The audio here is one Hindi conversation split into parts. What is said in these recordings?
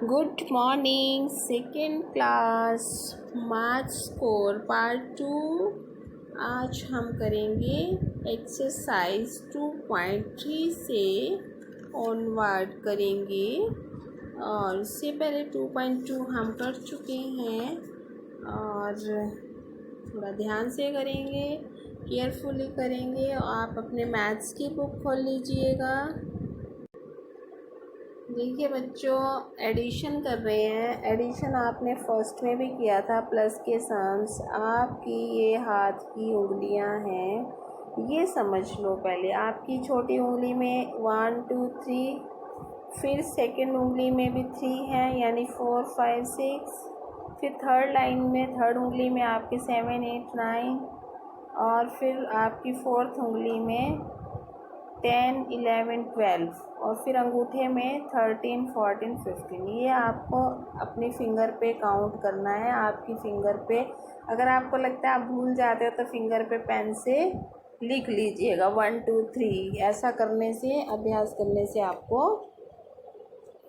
Good morning second class maths core part 2। आज हम करेंगे एक्सरसाइज 2.3 से ऑनवर्ड करेंगे और इससे पहले 2.2 हम कर चुके हैं और थोड़ा ध्यान से करेंगे, केयरफुली करेंगे। आप अपने मैथ्स की बुक खोल लीजिएगा। देखिए बच्चों, एडिशन कर रहे हैं। एडिशन आपने फर्स्ट में भी किया था, प्लस के सम्स। आपकी ये हाथ की उंगलियां हैं, ये समझ लो। पहले आपकी छोटी उंगली में 1 2 3, फिर सेकंड उंगली में भी 3 है, यानी 4 5 6, फिर थर्ड लाइन में थर्ड उंगली में आपके 7 8 9, और फिर आपकी फोर्थ उंगली में 10 11 12, और फिर अंगूठे में 13 14 15। ये आपको अपनी फिंगर पे काउंट करना है। आपकी फिंगर पे अगर आपको लगता है आप भूल जाते हो तो फिंगर पे पेन से लिख लीजिएगा 1 2 3। ऐसा करने से, अभ्यास करने से आपको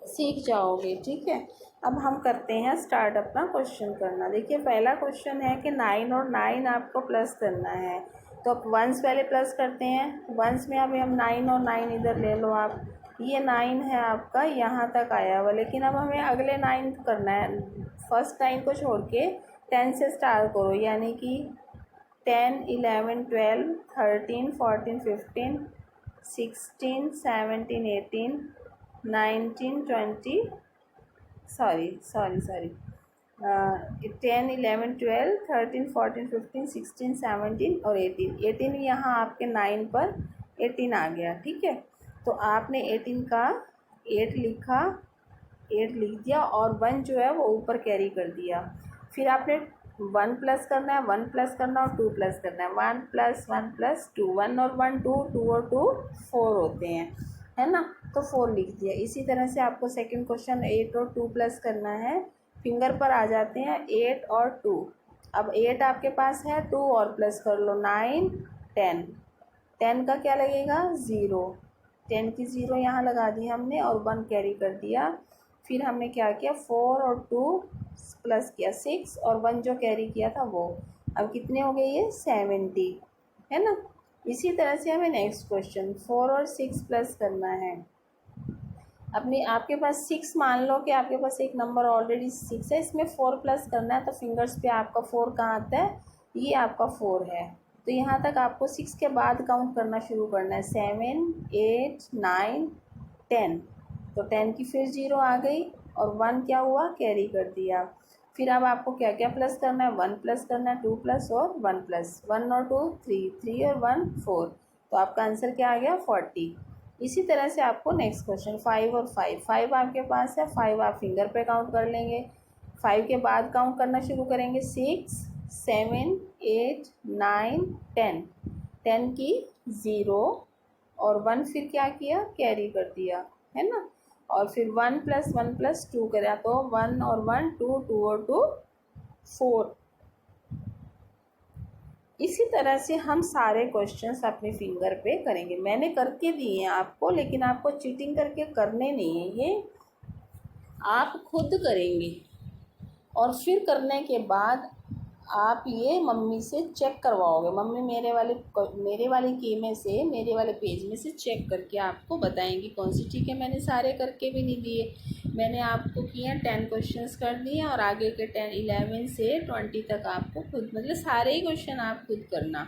सीख जाओगे। ठीक है, अब हम करते हैं स्टार्ट अपना क्वेश्चन करना। देखिए पहला क्वेश्चन है कि 9 और 9 आपको प्लस करना है। तो अब वंस पहले प्लस करते हैं। वंस में अभी हम 9 और 9 इधर ले लो आप। ये 9 है आपका, यहाँ तक आया हुआ, लेकिन अब हमें अगले 9 करना है। फर्स्ट 9 को छोड़ के 10 से स्टार्ट करो, यानी कि 10 11 12 13 14 15 16 17 18 19 20, सॉरी 10 11 12 13 14 15 16 17 और 18 यहाँ आपके 9 पर 18 आ गया। ठीक है, तो आपने 18 का 8 लिखा, 8 लिख दिया और 1 जो है वो ऊपर कैरी कर दिया। फिर आपने 1 प्लस करना है, 1 प्लस करना और 2 प्लस करना है। 1 प्लस 1 प्लस 2, 1 और 1 2, 2 और 2 4 होते हैं, है ना। तो 4 लिख दिया। इसी तरह से आपको सेकंड क्वेश्चन 8 और 2 प्लस करना है। फिंगर पर आ जाते हैं 8 और 2। अब 8 आपके पास है, 2 और प्लस कर लो, 9 10। 10 का क्या लगेगा? 0। 10 की 0 यहाँ लगा दी हमने और 1 कैरी कर दिया। फिर हमने क्या किया, 4 और 2 प्लस किया 6, और 1 जो कैरी किया था वो। अब कितने हो गए ये? 70, है ना। इसी तरह से हमें नेक्स्ट क्वेश्चन 4 और 6 प्लस करना है। अपनी आपके पास 6, मान लो कि आपके पास एक नंबर ऑलरेडी 6 है, इसमें 4 प्लस करना है। तो फिंगर्स पे आपका 4 कहाँ आता है? ये आपका 4 है। तो यहाँ तक आपको 6 के बाद काउंट करना शुरू करना है। 7 8 9 10। तो 10 की फिर 0 आ गई और 1 क्या हुआ? कैरी कर दिया। फिर अब आपको क्या क्या प्लस करना है? 1 प्लस करना है, 2 प्लस और 1 प्लस। 1 और 2 3, 3 और 1 4। तो आपका आंसर क्या आ गया? 40। इसी तरह से आपको नेक्स्ट क्वेश्चन 5 और 5। 5 आपके पास है, 5 आप फिंगर पे काउंट कर लेंगे। 5 के बाद काउंट करना शुरू करेंगे 6 7 8 9 10। 10 की 0 और 1 फिर क्या किया? कैरी कर दिया, है ना। और फिर 1 प्लस 1 प्लस 2 करा, तो 1 और 1 2, 2 और 2 4। इसी तरह से हम सारे क्वेश्चंस अपने फिंगर पे करेंगे। मैंने करके दिए हैं आपको, लेकिन आपको चीटिंग करके करने नहीं है, ये आप खुद करेंगे। और फिर करने के बाद आप ये मम्मी से चेक करवाओगे। मम्मी मेरे वाले की में से, मेरे वाले पेज में से चेक करके आपको बताएंगी कौन सी ठीक है। मैंने सारे करके भी नहीं दिए, मैंने आपको किया 10 क्वेश्चंस कर दिए और आगे के 10 11 से 20 तक आपको खुद, मतलब सारे ही क्वेश्चन आप खुद करना।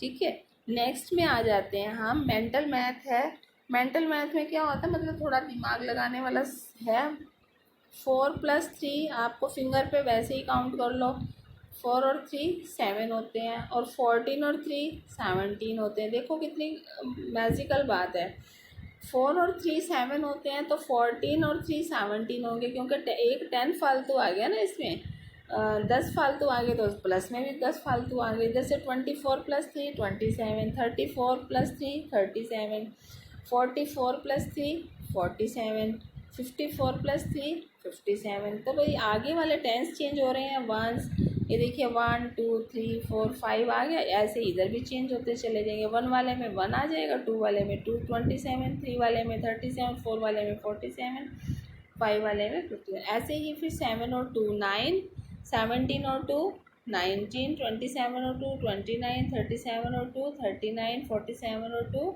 ठीक है, नेक्स्ट में आ जाते हैं हम। मेंटल मैथ है। मेंटल मैथ में क्या होता है, मतलब थोड़ा दिमाग लगाने वाला है। 4 प्लस 3 आपको फिंगर पे वैसे ही काउंट कर लो। 4 और 3 7 होते हैं, और 14 और 3 17 होते हैं। देखो कितनी मैजिकल बात है। 4 और 3 7 होते हैं, तो 14 और 3 17 होंगे, क्योंकि एक 10 फालतू आ गया ना इसमें। 10 फालतू आ गए, तो प्लस में भी 10 फालतू आ गए। जैसे 24 प्लस 3 27, 34 प्लस 3 37, 44 प्लस 3 47, 54 प्लस 3 57। तो भाई आगे वाले टेंस चेंज हो रहे हैं, वंस। ये देखिए 1 2 3 4 5 आ गया, ऐसे इधर भी चेंज होते चले जाएंगे। 1 वाले में 1 आ जाएगा, 2 वाले में 2 27, 3 वाले में 37, 4 वाले में 47, 5 वाले में 51। ऐसे ही फिर 7 और 2 9, 17 और 2 19, 27 और 2 29, 37 और 2 39, 47 और 2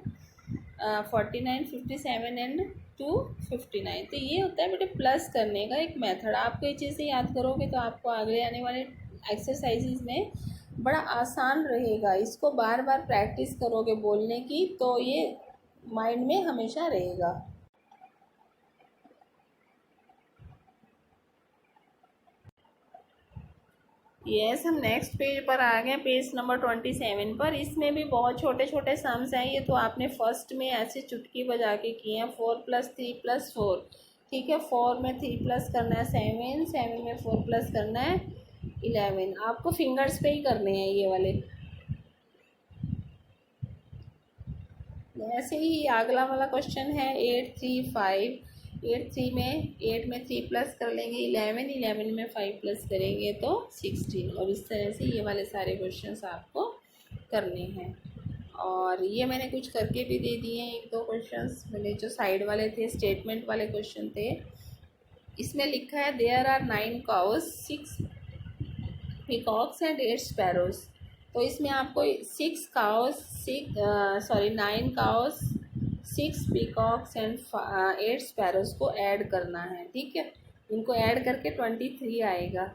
49, 57 एंड 2 59। तो ये होता है बेटे प्लस करने का एक मेथड। आपको ये चीज़ें याद करोगे तो आपको आगे आने वाले एक्सरसाइजेज में बड़ा आसान रहेगा। इसको बार बार प्रैक्टिस करोगे बोलने की तो ये माइंड में हमेशा रहेगा। यस, हम नेक्स्ट पेज पर आ गए, पेज नंबर 27 पर। इसमें भी बहुत छोटे छोटे सम्स हैं। ये तो आपने फर्स्ट में ऐसे चुटकी बजा के किए हैं। 4+3+4, ठीक है। 4 में 3 प्लस करना है 7, 7 में 4 प्लस करना है 11। आपको फिंगर्स पे ही करने हैं ये वाले। ऐसे ही अगला वाला क्वेश्चन है 8 3 5। 8 में 3 प्लस कर लेंगे 11, 11 में 5 प्लस करेंगे तो 16। और इस तरह से ये वाले सारे क्वेश्चंस आपको करने हैं। और ये मैंने कुछ करके भी दे दिए हैं, 1-2 क्वेश्चंस मैंने जो साइड वाले थे, स्टेटमेंट वाले क्वेश्चन थे। इसमें लिखा है there are 9 cows, 6 peacocks and 8 sparrows. तो इसमें आपको 9 काउस, 6 पीकॉक्स एंड 8 स्पैरोज को ऐड करना है, ठीक है। इनको ऐड करके 23 आएगा।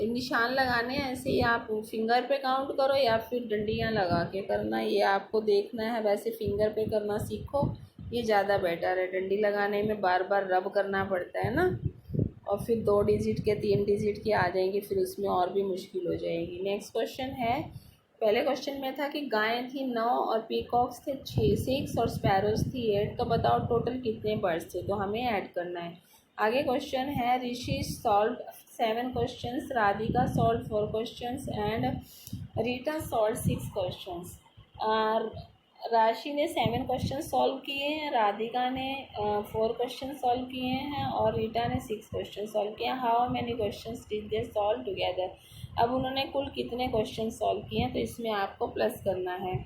निशान लगाने हैं, ऐसे ही आप फिंगर पे काउंट करो या फिर डंडियाँ लगा के करना, ये आपको देखना है। वैसे फिंगर पे करना सीखो, ये ज़्यादा बेटर है। डंडी लगाने में बार बार रब करना पड़ता है ना, और फिर 2 डिजिट के 3 डिजिट के आ जाएंगे, फिर उसमें और भी मुश्किल हो जाएगी। नेक्स्ट क्वेश्चन है, पहले क्वेश्चन में था कि गायें थी 9 और पीकॉक्स थे 6 और स्पैरोज थी 8। तो बताओ टोटल कितने बर्ड्स थे, तो हमें ऐड करना है। आगे क्वेश्चन है Rishi solve 7 questions, Radhika solve 4 questions and Rita solve 6 questions. Rashi ने 7 क्वेश्चन सॉल्व किए हैं, राधिका ने 4 क्वेश्चन सॉल्व किए हैं और रीटा ने 6 क्वेश्चन सॉल्व किए हैं। How many questions did they solve together. अब उन्होंने कुल कितने क्वेश्चन सॉल्व किए हैं, तो इसमें आपको प्लस करना है।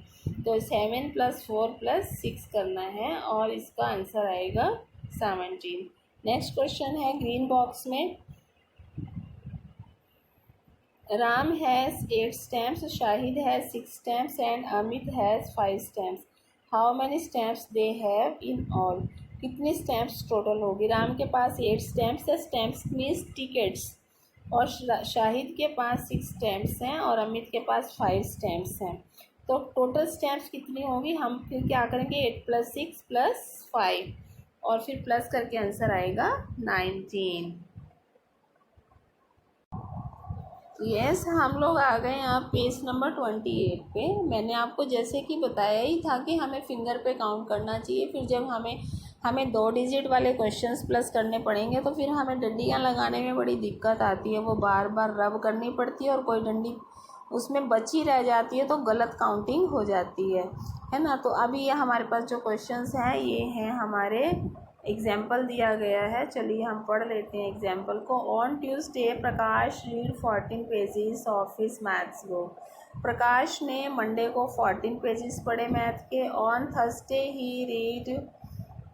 तो 7 + 4 + 6 करना है और इसका आंसर आएगा 17। नेक्स्ट क्वेश्चन है ग्रीन बॉक्स में, Ram has 8 stamps, Shahid has 6 stamps and Amit has 5 stamps. How many stamps they have in all? कितनी स्टैम्प्स टोटल होगी। राम के पास 8 स्टैम्प्स है, स्टैम्प्स मीन्स टिकट्स, और शाहिद के पास 6 स्टैम्प्स हैं और अमित के पास 5 स्टैम्प्स हैं। तो टोटल स्टैम्प्स कितनी होगी, हम फिर क्या करेंगे 8 + 6 + 5 और फिर प्लस करके आंसर आएगा 19। यस, हम लोग आ गए यहाँ पेज नंबर 28 पे। मैंने आपको जैसे कि बताया ही था कि हमें फिंगर पे काउंट करना चाहिए। फिर जब हमें 2 डिजिट वाले क्वेश्चंस प्लस करने पड़ेंगे तो फिर हमें डंडियाँ लगाने में बड़ी दिक्कत आती है, वो बार बार रब करनी पड़ती है और कोई डंडी उसमें बची रह जाती है तो गलत काउंटिंग हो जाती है ना। तो अभी ये हमारे पास जो क्वेश्चंस हैं ये हैं हमारे, एग्जाम्पल दिया गया है। चलिए हम पढ़ लेते हैं एग्जाम्पल को। On Tuesday Prakash read 14 pages of his maths book. Prakash ने मंडे को 14 पेजेस पढ़े मैथ के। On Thursday he read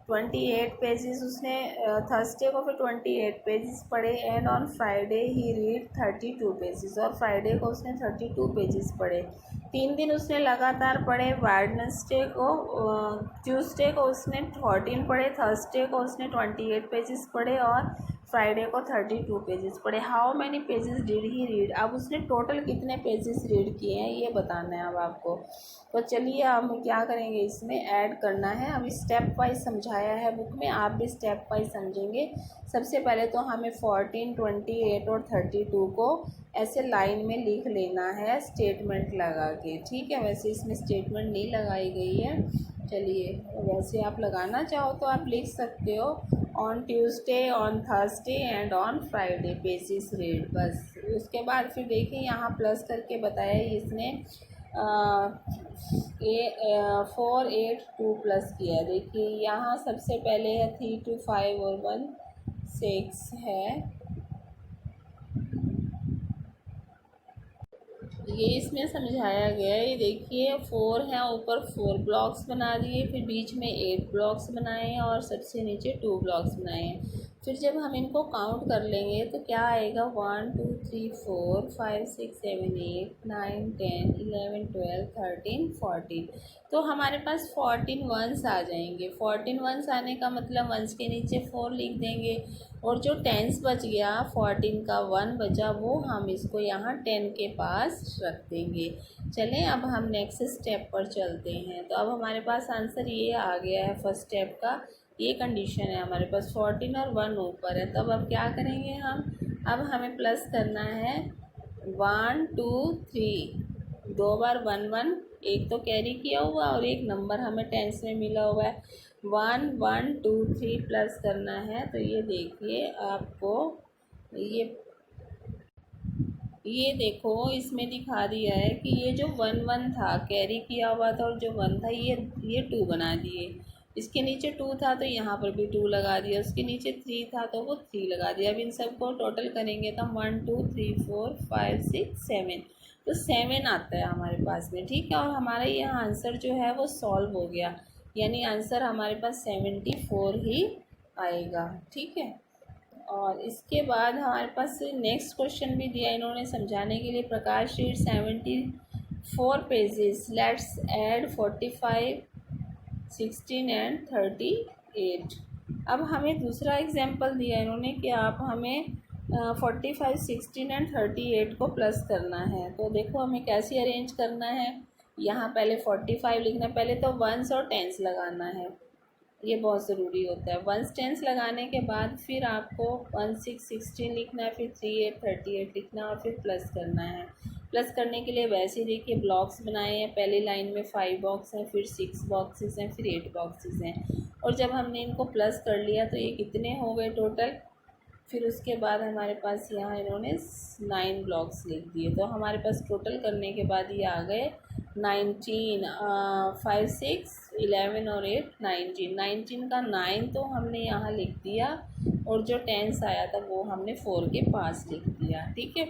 28 pages, उसने थर्सडे को फिर 28 पेजेस पढ़े। And on Friday he read 32 pages, और फ्राइडे को उसने 32 पेजेस पढ़े। 3 दिन उसने लगातार पढ़े। वेडनेसडे को ट्यूसडे को उसने 14 पढ़े, थर्सडे को उसने 28 पेजेस पढ़े और फ्राइडे को 32 पेजेस पढ़े। How many pages did he read. अब उसने टोटल कितने पेजेस रीड किए हैं ये बताना है अब आपको। तो चलिए अब हम क्या करेंगे, इसमें ऐड करना है। अभी स्टेप वाइज समझाया है बुक में, आप भी स्टेप वाइज समझेंगे। सबसे पहले तो हमें 14, 28 और 32 को ऐसे लाइन में लिख लेना है स्टेटमेंट लगा के, ठीक है। वैसे इसमें स्टेटमेंट नहीं लगाई गई है, चलिए वैसे आप लगाना चाहो तो आप लिख सकते हो। On Tuesday, on Thursday and on Friday pages read, बस। उसके बाद फिर देखिए यहाँ प्लस करके बताया इसने 4 8 2 प्लस किया। देखिए यहाँ सबसे पहले है 3 2 5 और 1 6 है, ये इसमें समझाया गया है। ये देखिए 4 है, ऊपर 4 ब्लॉक्स बना दिए, फिर बीच में 8 ब्लॉक्स बनाए हैं और सबसे नीचे 2 ब्लॉक्स बनाए हैं। फिर जब हम इनको काउंट कर लेंगे तो क्या आएगा, 1 2 3 4 5 6 7 8 9 10 11 12 13 14। तो हमारे पास 14 वंस आ जाएंगे। 14 वंस आने का मतलब वंस के नीचे 4 लिख देंगे, और जो टेंस बच गया 14 का 1 बचा वो हम इसको यहाँ 10 के पास रख देंगे। चलें अब हम नेक्स्ट स्टेप पर चलते हैं। तो अब हमारे पास आंसर ये आ गया है फर्स्ट स्टेप का, ये कंडीशन है हमारे पास 14 और 1 ऊपर है। तब अब क्या करेंगे हम, अब हमें प्लस करना है 1 2 3, 2 बार 1 1, एक तो कैरी किया हुआ और एक नंबर हमें टेंस में मिला हुआ है। 1 1 2 3 प्लस करना है। तो ये देखिए आपको ये देखो इसमें दिखा दिया है कि ये जो 1 1 था कैरी किया हुआ था, और जो 1 था ये 2 बना दिए। इसके नीचे 2 था तो यहाँ पर भी 2 लगा दिया, उसके नीचे 3 था तो वो 3 लगा दिया। अब इन सबको टोटल करेंगे तो 1 2 3 4 5 6 7, तो 7 आता है हमारे पास में। ठीक है, और हमारा यहाँ आंसर जो है वो सॉल्व हो गया, यानी आंसर हमारे पास 74 ही आएगा। ठीक है, और इसके बाद हमारे पास नेक्स्ट क्वेश्चन भी दिया इन्होंने समझाने के लिए। Prakash sheet 74 pages, let's add 45 16 and 38। अब हमें दूसरा एग्जाम्पल दिया इन्होंने कि आप हमें 45 16 एंड 38 को प्लस करना है। तो देखो हमें कैसे अरेंज करना है। यहाँ पहले 45 लिखना, पहले तो वंस और टेंस लगाना है, ये बहुत ज़रूरी होता है। वंस टेंस लगाने के बाद फिर आपको 1 6 16 लिखना है, फिर 3 8 38 लिखना है, और फिर प्लस करना है। प्लस करने के लिए वैसे देखिए ब्लॉक्स बनाए हैं, पहली लाइन में 5 बॉक्स हैं, फिर 6 बॉक्सेस हैं, फिर 8 बॉक्सेस हैं। और जब हमने इनको प्लस कर लिया तो ये कितने हो गए टोटल। फिर उसके बाद हमारे पास यहाँ इन्होंने 9 ब्लॉक्स लिख दिए। तो हमारे पास टोटल करने के बाद ये आ गए 19, 5 6 11 और 8 19। 19 का 9 तो हमने यहाँ लिख दिया, और जो टेंस आया था वो हमने 4 के पास लिख दिया। ठीक है,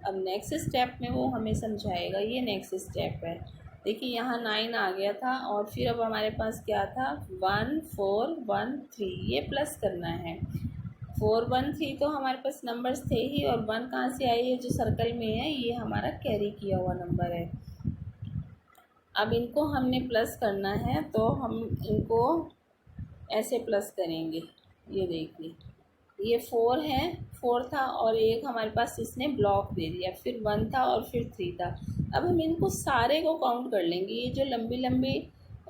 अब नेक्स्ट स्टेप में वो हमें समझाएगा। ये नेक्स्ट स्टेप है। देखिए यहाँ 9 आ गया था, और फिर अब हमारे पास क्या था 1 4 1 3, ये प्लस करना है। 4 1 3 तो हमारे पास नंबर्स थे ही, और 1 कहाँ से आई है, जो सर्कल में है ये हमारा कैरी किया हुआ नंबर है। अब इनको हमने प्लस करना है, तो हम इनको ऐसे प्लस करेंगे। ये देखिए ये 4 है, 4 था और एक हमारे पास इसने ब्लॉक दे दिया, फिर 1 था और फिर 3 था। अब हम इनको सारे को काउंट कर लेंगे। ये जो लंबी लंबी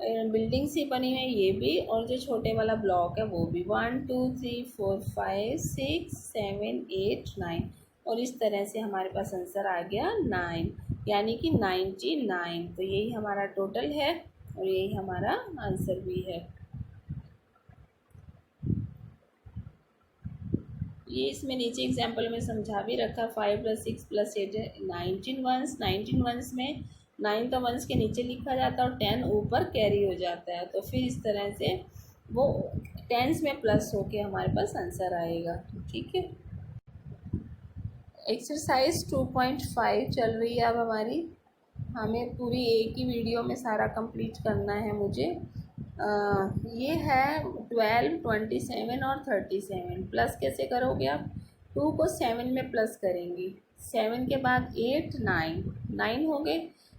बिल्डिंग सी बनी है ये भी, और जो छोटे वाला ब्लॉक है वो भी। 1 2 3 4 5 6 7 8 9, और इस तरह से हमारे पास आंसर आ गया 9, यानी कि 99। तो यही हमारा टोटल है, और यही हमारा आंसर भी है। ये इसमें नीचे एग्जाम्पल में समझा भी रखा। 5 + 6 + 8 19 वंस। 19 वंस में 9 तो वंस के नीचे लिखा जाता है और 10 ऊपर कैरी हो जाता है। तो फिर इस तरह से वो टेंस में प्लस होके हमारे पास आंसर आएगा। ठीक है, एक्सरसाइज 2.5 चल रही है अब हमारी। हमें पूरी एक ही वीडियो में सारा कंप्लीट करना है मुझे। ये है 12 27 और 37। प्लस कैसे करोगे आप, 2 को 7 में प्लस करेंगी, 7 के बाद 8 9 9 हो गए।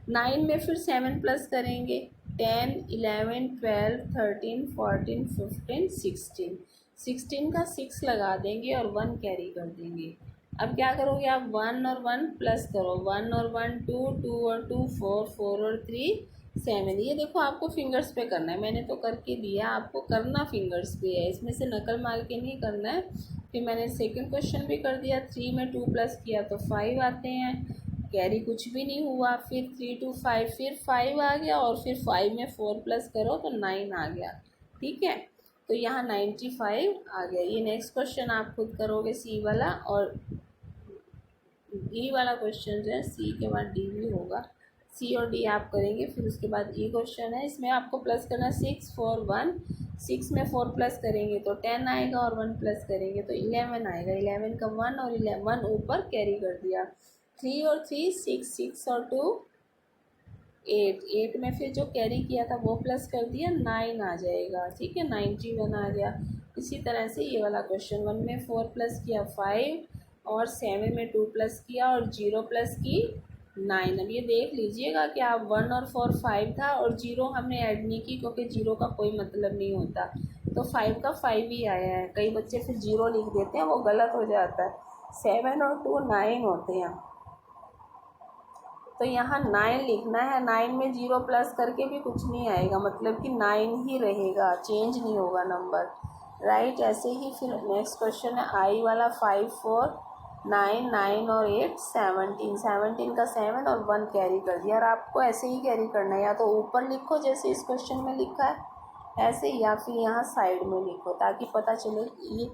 9 में फिर 7 प्लस करेंगे, 10 11 12 13 14 15 16। 16 का 6 लगा देंगे और 1 कैरी कर देंगे। अब क्या करोगे आप, 1 और 1 प्लस करो, 1 और 1 2, 2 और 2 4, 4 और 3 7। ये देखो आपको फिंगर्स पे करना है, मैंने तो करके दिया, आपको करना फिंगर्स पे है, इसमें से नकल मार के नहीं करना है। फिर मैंने सेकंड क्वेश्चन भी कर दिया। 3 में 2 प्लस किया तो 5 आते हैं, कैरी कुछ भी नहीं हुआ। फिर 3 2 5, फिर 5 आ गया, और फिर 5 में 4 प्लस करो तो 9 आ गया। ठीक है, तो यहाँ 95 आ गया। ये नेक्स्ट क्वेश्चन आप खुद करोगे सी वाला, और डी वाला क्वेश्चन जो है सी के बाद डी भी होगा। सी और डी आप करेंगे, फिर उसके बाद ई क्वेश्चन है, इसमें आपको प्लस करना 6 4 1। 6 में 4 प्लस करेंगे तो 10 आएगा, और 1 प्लस करेंगे तो 11 आएगा। 11 का 1 और 11 ऊपर कैरी कर दिया। 3 और 3 6, 6 और 2 एट में फिर जो कैरी किया था वो प्लस कर दिया, 9 आ जाएगा, ठीक है, 91 आ गया। इसी तरह से ये वाला क्वेश्चन 1 में 4 प्लस किया 5, और 7 में 2 प्लस किया, और 0 प्लस की 9। अब ये देख लीजिएगा कि आप 1 और 4 5 था, और 0 हमने ऐड नहीं की क्योंकि 0 का कोई मतलब नहीं होता, तो 5 का 5 ही आया है। कई बच्चे फिर 0 लिख देते हैं, वो गलत हो जाता है। 7 और 2 9 होते हैं, तो यहाँ 9 लिखना है। 9 में 0 प्लस करके भी कुछ नहीं आएगा, मतलब कि 9 ही रहेगा, चेंज नहीं होगा नंबर, राइट। ऐसे ही फिर नेक्स्ट क्वेश्चन है आई वाला, 5 4 9 9 और 8 17, 17 का 7 और 1 कैरी कर दिया। और आपको ऐसे ही कैरी करना है, या तो ऊपर लिखो जैसे इस क्वेश्चन में लिखा है ऐसे, या फिर यहाँ साइड में लिखो, ताकि पता चले। ये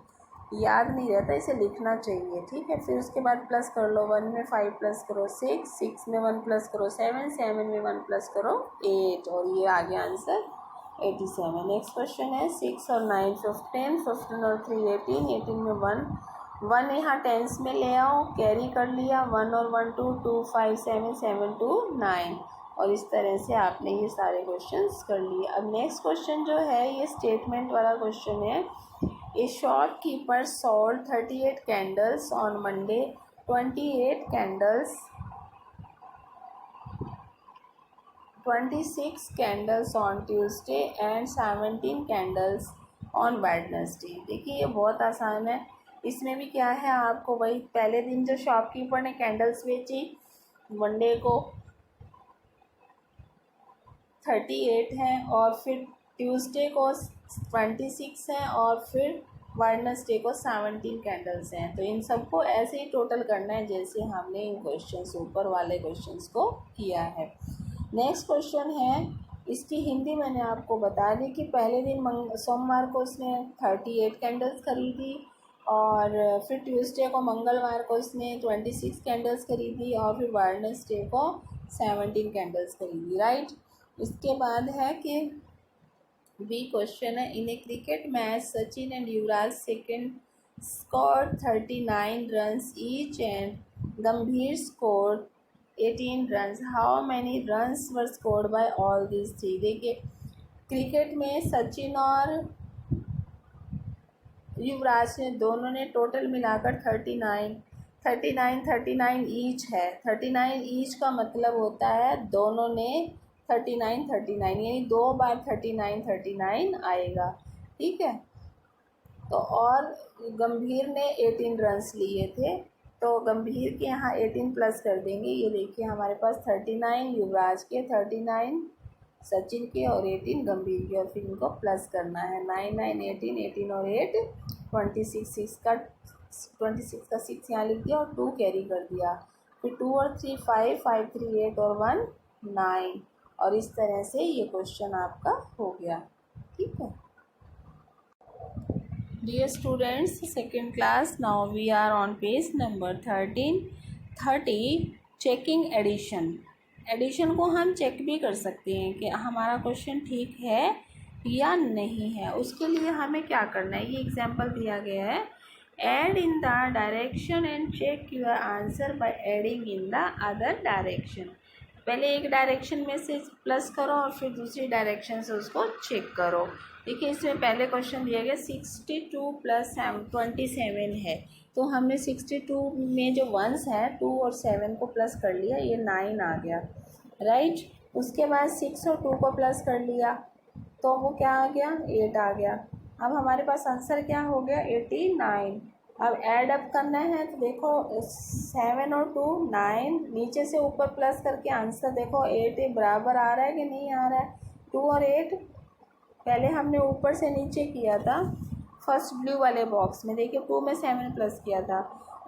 याद नहीं रहता, इसे लिखना चाहिए, ठीक है। फिर उसके बाद प्लस कर लो, 1 में 5 प्लस करो 6, 6 में 1 प्लस करो 7, 7 में 1 प्लस करो 8, और ये आ गया आंसर 87। नेक्स्ट क्वेश्चन है 6 और 9 15, 15 और 3 18, 18 में 1 यहाँ टेंस में ले आओ, कैरी कर लिया, 1 और 1 2 2 5 7 7 2 9, और इस तरह से आपने ये सारे क्वेश्चंस कर लिए। अब नेक्स्ट क्वेश्चन जो है ये स्टेटमेंट वाला क्वेश्चन है। A shopkeeper sold 38 candles on Monday, 28 candles, 26 candles on Tuesday and 17 candles on Wednesday। देखिए ये बहुत आसान है। इसमें भी क्या है, आपको वही पहले दिन जो शॉपकीपर ने कैंडल्स बेची मंडे को 38 हैं, और फिर ट्यूसडे को 26 हैं, और फिर वेडनेसडे को 17 कैंडल्स हैं। तो इन सबको ऐसे ही टोटल करना है जैसे हमने इन क्वेश्चंस ऊपर वाले क्वेश्चंस को किया है। नेक्स्ट क्वेश्चन है, इसकी हिंदी मैंने आपको बता दी कि पहले दिन सोमवार को उसने 38 कैंडल्स खरीदी, और फिर ट्यूसडे को मंगलवार को उसने 26 कैंडल्स खरीदी, और फिर वेडनेसडे को 17 कैंडल्स खरीदी, राइट। इसके बाद है कि बी क्वेश्चन है, in a cricket match Sachin and Yuvraj second score 39 runs each and Gambhir score 18 runs, how many runs were scored by all these three. देखिए क्रिकेट में सचिन और युवराज ने दोनों ने टोटल मिलाकर 39 ईच है। 39 ईच का मतलब होता है दोनों ने 39 यानी 2 बार 39 आएगा, ठीक है। तो और गंभीर ने 18 रन्स लिए थे, तो गंभीर के यहाँ 18 प्लस कर देंगे। ये देखिए हमारे पास 39 युवराज के, 39 सचिन के और 18 गंभीर के, और फिर इनको प्लस करना है। 9 9 18, 18 और 8 26 का 6 यहाँ लिख दिया और 2 कैरी कर दिया। फिर 2 और 3 5, 5 3 8 और 1 9, और इस तरह से ये क्वेश्चन आपका हो गया, ठीक है। Dear students, second class, now we are on page number 30 checking addition. Addition को हम चेक भी कर सकते हैं कि हमारा क्वेश्चन ठीक है या नहीं है। उसके लिए हमें क्या करना है, ये एग्जाम्पल दिया गया है, add in the direction and check your answer by adding in the other direction. पहले एक डायरेक्शन में से प्लस करो और फिर दूसरी डायरेक्शन से उसको चेक करो। देखिए इसमें पहले क्वेश्चन दिया गया 62 प्लस 27 है, तो हमने 62 में जो वंस है 2 और 7 को प्लस कर लिया, ये 9 आ गया, राइट। उसके बाद 6 और 2 को प्लस कर लिया, तो वो क्या आ गया, 8 आ गया। अब हमारे पास आंसर क्या हो गया, 89। अब ऐड अप करना है, तो देखो 7 और 2 9, नीचे से ऊपर प्लस करके आंसर देखो 8 बराबर आ रहा है कि नहीं आ रहा है। 2 और 8 पहले हमने ऊपर से नीचे किया था फर्स्ट ब्लू वाले बॉक्स में, देखिए 2 में 7 प्लस किया था।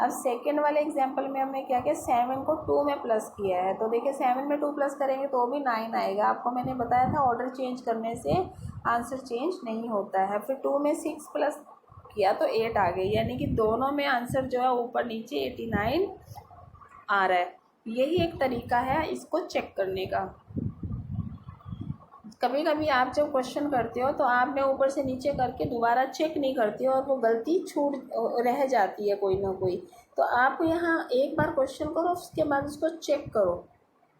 अब सेकेंड वाले एग्जाम्पल में हमने क्या किया, 7 को 2 में प्लस किया है, तो देखिए 7 में 2 प्लस करेंगे तो भी 9 आएगा। आपको मैंने बताया था ऑर्डर चेंज करने से आंसर चेंज नहीं होता है। फिर 2 में 6 प्लस किया तो 8 आ गई, यानी कि दोनों में आंसर जो है ऊपर नीचे 89 आ रहा है। यही एक तरीका है इसको चेक करने का। कभी कभी आप जब क्वेश्चन करते हो तो आपने ऊपर से नीचे करके दोबारा चेक नहीं करते हो और वो गलती छूट रह जाती है कोई ना कोई, तो आप यहाँ एक बार क्वेश्चन करो उसके बाद उसको चेक करो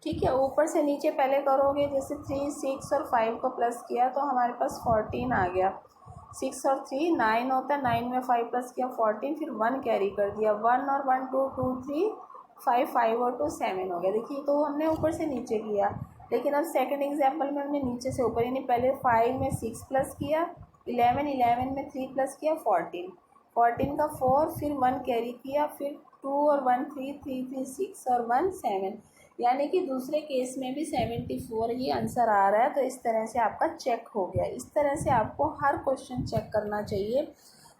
ठीक है, ऊपर से नीचे पहले करोगे, जैसे 3, 6 और 5 को प्लस किया तो हमारे पास 14 आ गया। 6 और 3 9 होता है, 9 में 5 प्लस किया 14, फिर 1 कैरी कर दिया, 1 और 1 2 2 3 5, 5 और 2 7 हो गया। देखिए तो हमने ऊपर से नीचे किया, लेकिन अब सेकंड एग्जाम्पल में हमने नीचे से ऊपर, यानी पहले 5 में 6 प्लस किया, 11 में 3 प्लस किया 14, 14 का 4, फिर 1 कैरी किया, फिर 2 और 1 3, 3 3 6 और 1 7, यानी कि दूसरे केस में भी 74 ही आंसर आ रहा है। तो इस तरह से आपका चेक हो गया। इस तरह से आपको हर क्वेश्चन चेक करना चाहिए,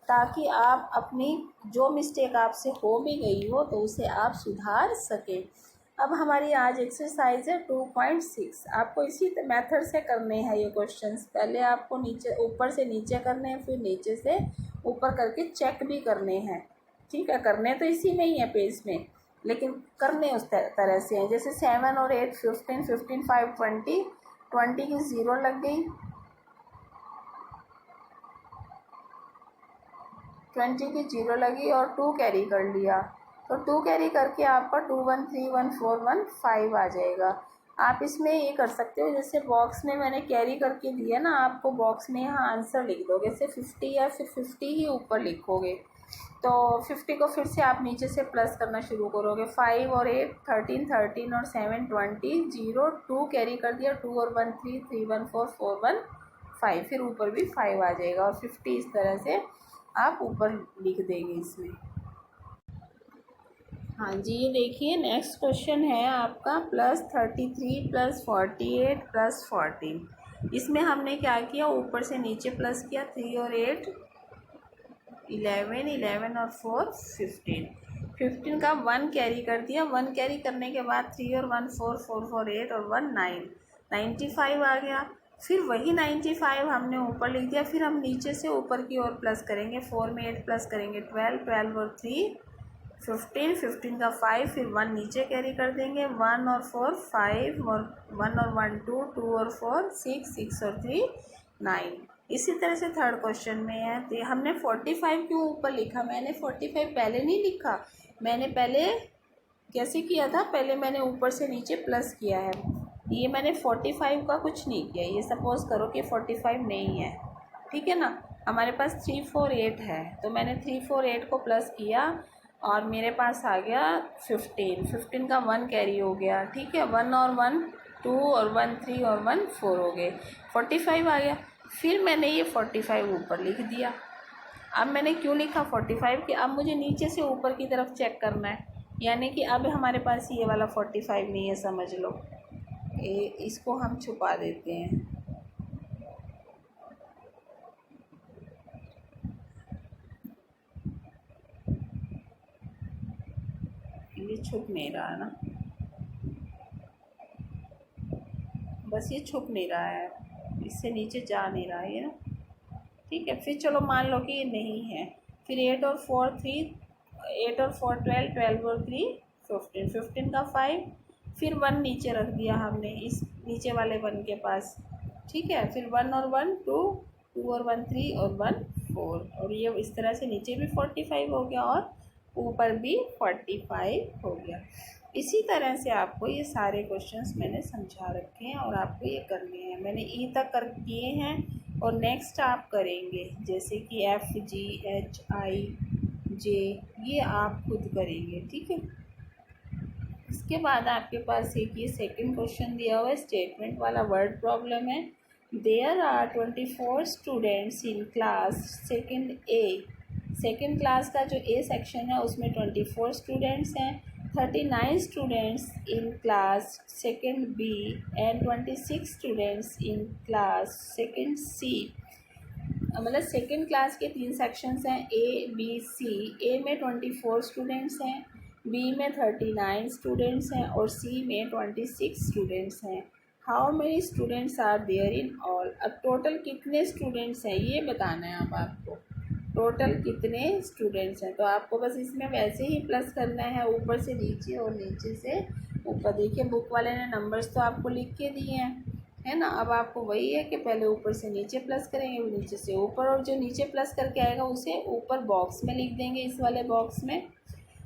ताकि आप अपनी जो मिस्टेक आपसे हो भी गई हो तो उसे आप सुधार सकें। अब हमारी आज एक्सरसाइज है 2.6। आपको इसी मेथड से करने हैं ये क्वेश्चंस। पहले आपको नीचे ऊपर से नीचे करने हैं, फिर नीचे से ऊपर करके चेक भी करने हैं। ठीक है, करने तो इसी में ही है पेज में, लेकिन करने उस तरह से हैं। जैसे 7 और 8 15, 15 5 20, 20 की 0 लग गई, 20 की 0 लगी और 2 कैरी कर लिया, तो 2 कैरी करके आपका 2 1 3 1 4 1 5 आ जाएगा। आप इसमें ये कर सकते हो, जैसे बॉक्स में मैंने कैरी करके दिया ना, आपको बॉक्स में यहाँ आंसर लिख दोगे, जैसे 50 है फिर 50 ही ऊपर लिखोगे। तो 50 को फिर से आप नीचे से प्लस करना शुरू करोगे, 5 और 8 13, 13 और 7 20, 0 2 कैरी कर दिया, 2 और 1 3, 3 1 4 4 1 5, फिर ऊपर भी 5 आ जाएगा और 50 इस तरह से आप ऊपर लिख देंगे इसमें। हाँ जी, ये देखिए नेक्स्ट क्वेश्चन है आपका +33 +48 +14। इसमें हमने क्या किया, ऊपर से नीचे प्लस किया, 3 और 8 11, 11 और 4 15, 15 का 1 कैरी कर दिया, 1 कैरी करने के बाद 3 और 1 4 4 4 8 और 1 9, 95 आ गया। फिर वही 95 हमने ऊपर लिख दिया, फिर हम नीचे से ऊपर की ओर प्लस करेंगे, 4 में 8 प्लस करेंगे 12, 12 और 3 15, 15 का 5, फिर 1 नीचे कैरी कर देंगे, 1 और 4 5 और 1 और 1 2, 2 और 4 6, 6 और 3 9। इसी तरह से थर्ड क्वेश्चन में है, तो हमने 45 क्यों ऊपर लिखा, मैंने 45 पहले नहीं लिखा, मैंने पहले कैसे किया था, पहले मैंने ऊपर से नीचे प्लस किया है। ये मैंने 45 का कुछ नहीं किया, ये सपोज़ करो कि 45 नहीं है, ठीक है ना, हमारे पास 3 4 8 है, तो मैंने 3 4 8 को प्लस किया और मेरे पास आ गया 15, 15 का 1 कैरी हो गया, ठीक है, 1 और 1 2 और 1 3 और 1 4 हो गए, 45 आ गया। फिर मैंने ये 45 ऊपर लिख दिया। अब मैंने क्यों लिखा 45 कि अब मुझे नीचे से ऊपर की तरफ चेक करना है, यानी कि अब हमारे पास ये वाला 45 नहीं है, समझ लो। इसको हम छुपा देते हैं, ये छुप नहीं रहा है ना, बस ये छुप नहीं रहा है, इससे नीचे जा नहीं रहा है ये ना, ठीक है। फिर चलो मान लो कि ये नहीं है, फिर 8 और 4 3, 8 और 4 12, 12 और 3 15, 15 का 5, फिर 1 नीचे रख दिया हमने इस नीचे वाले 1 के पास, ठीक है, फिर 1 और 1 2, 2 और 1 3 और 1 4, और ये इस तरह से नीचे भी 45 हो गया और ऊपर भी 45 हो गया। इसी तरह से आपको ये सारे क्वेश्चंस मैंने समझा रखे हैं और आपको ये करने हैं। मैंने ई तक कर किए हैं और नेक्स्ट आप करेंगे, जैसे कि F G H I J, ये आप खुद करेंगे, ठीक है। इसके बाद आपके पास एक ये सेकंड क्वेश्चन दिया हुआ है, स्टेटमेंट वाला वर्ड प्रॉब्लम है। There are 24 students in class second A, second class का जो ए सेक्शन है उसमें 24 स्टूडेंट्स हैं, 39 students in class second B and 26 students in class second C. मतलब सेकंड क्लास के 3 सेक्शंस हैं, ए बी सी। ए में 24 स्टूडेंट्स हैं, बी में 39 स्टूडेंट्स हैं और सी में 26 स्टूडेंट्स हैं। How many students are there in all. अब टोटल कितने स्टूडेंट्स हैं ये बताना है अब आपको, टोटल कितने स्टूडेंट्स हैं। तो आपको बस इसमें वैसे ही प्लस करना है, ऊपर से नीचे और नीचे से ऊपर। देखिए बुक वाले ने नंबर्स तो आपको लिख के दिए हैं, है ना। अब आपको वही है कि पहले ऊपर से नीचे प्लस करेंगे, नीचे से ऊपर, और जो नीचे प्लस करके आएगा उसे ऊपर बॉक्स में लिख देंगे, इस वाले बॉक्स में।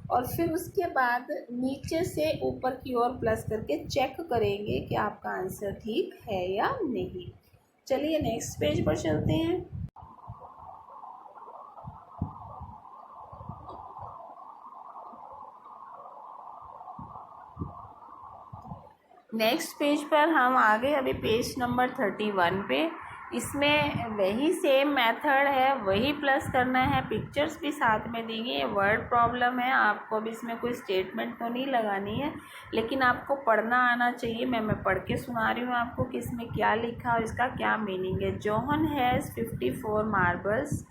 और फिर उसके बाद नीचे से ऊपर की ओर प्लस करके चेक करेंगे कि आपका आंसर ठीक है या नहीं। चलिए नेक्स्ट पेज पर चलते हैं। नेक्स्ट पेज पर हम आ गए अभी पेज नंबर 31 पे। इसमें वही सेम मेथड है, वही प्लस करना है, पिक्चर्स भी साथ में देंगे। ये वर्ड प्रॉब्लम है, आपको भी इसमें कोई स्टेटमेंट तो नहीं लगानी है, लेकिन आपको पढ़ना आना चाहिए। मैं पढ़ के सुना रही हूँ आपको कि इसमें क्या लिखा और इसका क्या मीनिंग है। Johan has 54 marbles,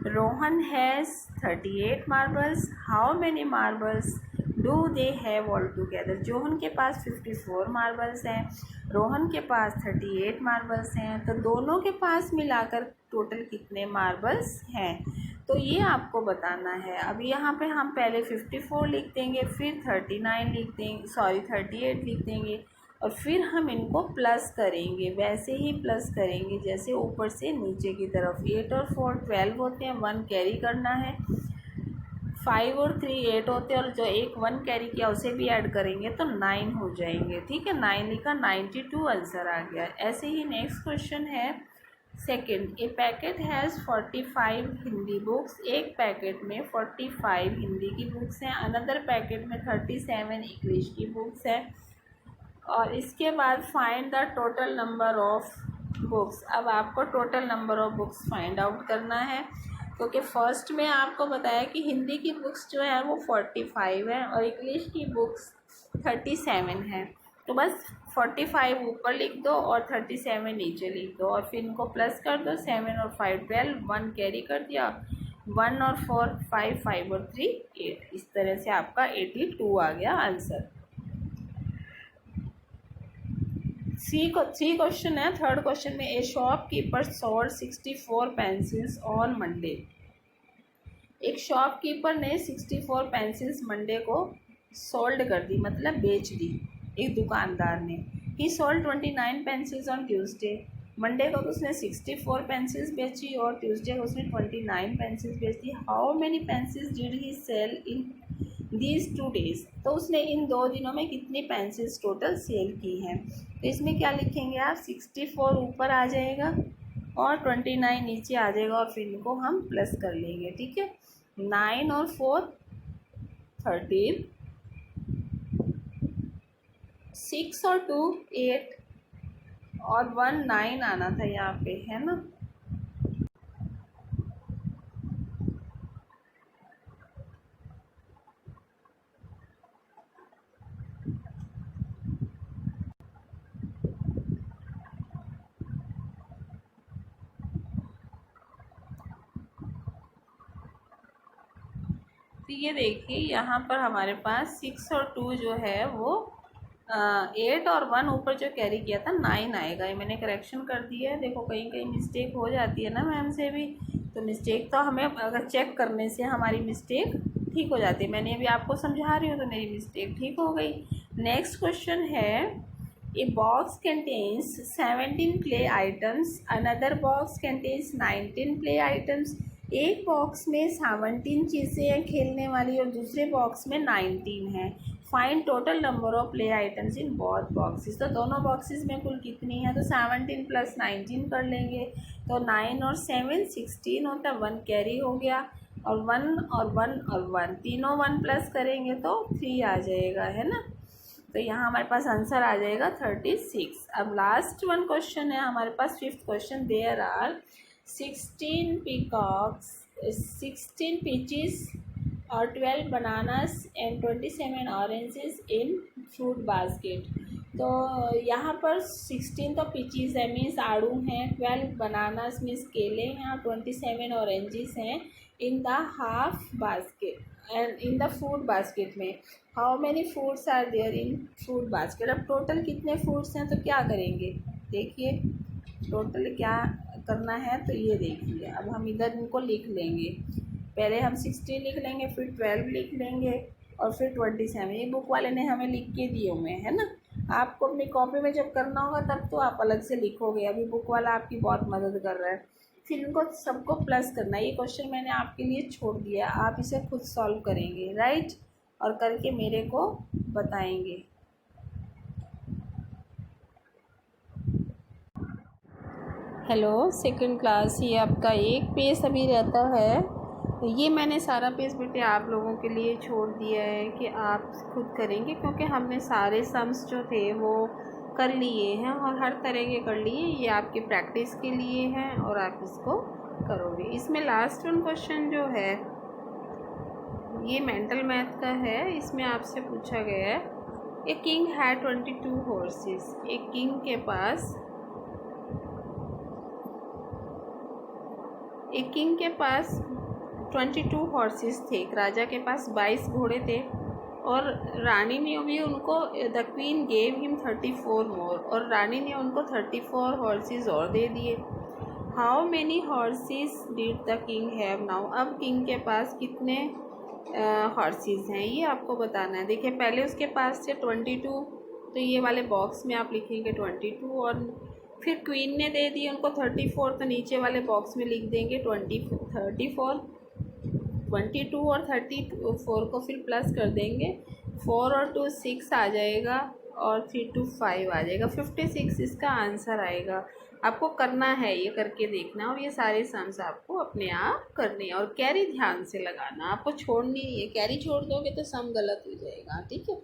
Rohan has 38 marbles, how many marbles do they have all together. Johan के पास 54 मार्बल्स हैं, रोहन के पास 38 मार्बल्स हैं, तो दोनों के पास मिलाकर टोटल कितने मार्बल्स हैं, तो ये आपको बताना है। अब यहाँ पे हम पहले 54 लिख देंगे, फिर 39 लिख देंगे, 38 लिख देंगे, और फिर हम इनको प्लस करेंगे। वैसे ही प्लस करेंगे जैसे ऊपर से नीचे की तरफ। 8 और 4 12 होते हैं, 1 कैरी करना है। 5 और 3 8 होते हैं, और जो एक 1 कैरी किया उसे भी ऐड करेंगे तो 9 हो जाएंगे। ठीक है, 9 लिखा, 92 आंसर आ गया। ऐसे ही नेक्स्ट क्वेश्चन है second. A packet has 45 Hindi books. एक पैकेट में 45 हिंदी की बुक्स हैं। अनदर पैकेट में 37 इंग्लिश की बुक्स हैं। और इसके बाद find the total number of books. अब आपको total number of books find out करना है, क्योंकि फर्स्ट में आपको बताया कि हिंदी की बुक्स जो है वो 45 है और इंग्लिश की बुक्स 37 है। तो बस 45 ऊपर लिख दो और 37 नीचे लिख दो, और फिर इनको प्लस कर दो। 7 और 5 12, 1 कैरी कर दिया, 1 और 4 5, 5 और 3 8। इस तरह से आपका 82 आ गया आंसर। सी क्वेश्चन है। थर्ड क्वेश्चन में ए shopkeeper sold 64 pencils on Monday. एक शॉपकीपर ने 64 पेंसिल्स मंडे को सोल्ड कर दी, मतलब बेच दी एक दुकानदार ने। ही sold 29 pencils on Tuesday. Monday को तो उसने 64 पेंसिल्स बेची और ट्यूसडे को उसने 29 पेंसिल्स बेच दी। How many pencils did he sell in these 2 days. तो उसने इन 2 दिनों में कितनी पेंसिल्स टोटल सेल की हैं। तो इसमें क्या लिखेंगे आप, 64 ऊपर आ जाएगा और 29 नीचे आ जाएगा, और फिर इनको हम प्लस कर लेंगे। ठीक है, 9 और 4 13, 6 और 2 8, और 1 9 आना था यहाँ पे, है ना। तो ये देखिए यहाँ पर हमारे पास 6 और 2 जो है वो 8 और 1 ऊपर जो कैरी किया था 9 आएगा। ये मैंने करेक्शन कर दिया है। देखो कहीं कहीं मिस्टेक हो जाती है ना मैम से भी, तो मिस्टेक तो हमें अगर चेक करने से हमारी मिस्टेक ठीक हो जाती है। मैंने अभी आपको समझा रही हूँ तो मेरी मिस्टेक ठीक हो गई। नेक्स्ट क्वेश्चन है, a box contains 17 play items, another box contains 19 play items. एक बॉक्स में 17 चीज़ें हैं खेलने वाली और दूसरे बॉक्स में 19 हैं। Find total number of play items in both boxes. तो दोनों बॉक्सेस में कुल कितनी है, तो 17 प्लस 19 कर लेंगे, तो 9 और 7 16 होता है, 1 कैरी हो गया, और 1 और 1 और 1 तीनों 1 प्लस करेंगे तो 3 आ जाएगा, है ना। तो यहाँ हमारे पास आंसर आ जाएगा 36। अब लास्ट वन क्वेश्चन है हमारे पास, fifth question. There are 16 peacocks, 16 peaches और 12 bananas and 27 oranges in fruit basket. तो यहाँ पर 16 तो पीचीज़ है, मीन्स आड़ू हैं, 12 बनानास मीन्स केले हैं, और 27 ऑरेंजेस हैं in the half basket and in the fruit basket में। How many fruits are there in fruit basket. अब टोटल कितने फ्रूट्स हैं, तो क्या करेंगे, देखिए टोटल क्या करना है, तो ये देखिए अब हम इधर इनको लिख लेंगे। पहले हम 16 लिख लेंगे, फिर 12 लिख लेंगे, और फिर 27। ये बुक वाले ने हमें लिख के दिए हुए हैं ना। आपको अपनी कॉपी में जब करना होगा तब तो आप अलग से लिखोगे, अभी बुक वाला आपकी बहुत मदद कर रहा है। फिर इनको सबको प्लस करना है। ये क्वेश्चन मैंने आपके लिए छोड़ दिया, आप इसे खुद सॉल्व करेंगे, राइट। और करके मेरे को बताएंगे। हेलो सेकंड क्लास, ये आपका एक पेज अभी रहता है, तो ये मैंने सारा पेज बेटे आप लोगों के लिए छोड़ दिया है कि आप खुद करेंगे, क्योंकि हमने सारे सम्स जो थे वो कर लिए हैं और हर तरह के कर लिए। ये आपकी प्रैक्टिस के लिए हैं और आप इसको करोगे। इसमें लास्ट वन क्वेश्चन जो है ये मेंटल मैथ का है। इसमें आपसे पूछा गया है, ए किंग हैड 22 हॉर्सेस। एक किंग के पास एक किंग के पास 22 हॉर्सेस थे। एक राजा के पास 22 घोड़े थे और रानी ने भी उनको, द क्वीन गेव हिम 34 मोर, और रानी ने उनको 34 हॉर्सेस और दे दिए। How many horses did the king have now. अब किंग के पास कितने हॉर्सेस हैं ये आपको बताना है। देखिए पहले उसके पास थे 22, तो ये वाले बॉक्स में आप लिखेंगे 22, और फिर क्वीन ने दे दी उनको 34, तो नीचे वाले बॉक्स में लिख देंगे 34। 22 और 34 को फिर प्लस कर देंगे, 4 और 2 6 आ जाएगा और 3 2 5 आ जाएगा, 56 इसका आंसर आएगा। आपको करना है, ये करके देखना, और ये सारे सम्स आपको अपने आप करने हैं और कैरी ध्यान से लगाना, आपको छोड़नी नहीं है। कैरी छोड़ दोगे तो सम गलत हो जाएगा, ठीक है,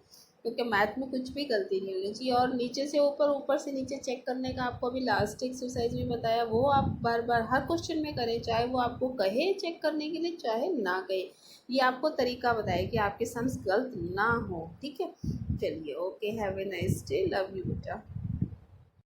क्योंकि मैथ में कुछ भी गलती नहीं होनी चाहिए। और नीचे से ऊपर, ऊपर से नीचे चेक करने का आपको अभी लास्ट एक्सरसाइज में बताया, वो आप बार बार हर क्वेश्चन में करें, चाहे वो आपको कहे चेक करने के लिए चाहे ना कहे। ये आपको तरीका बताए कि आपके सम्स गलत ना हो, ठीक है। चलिए, okay, have a nice day, love you बेटा।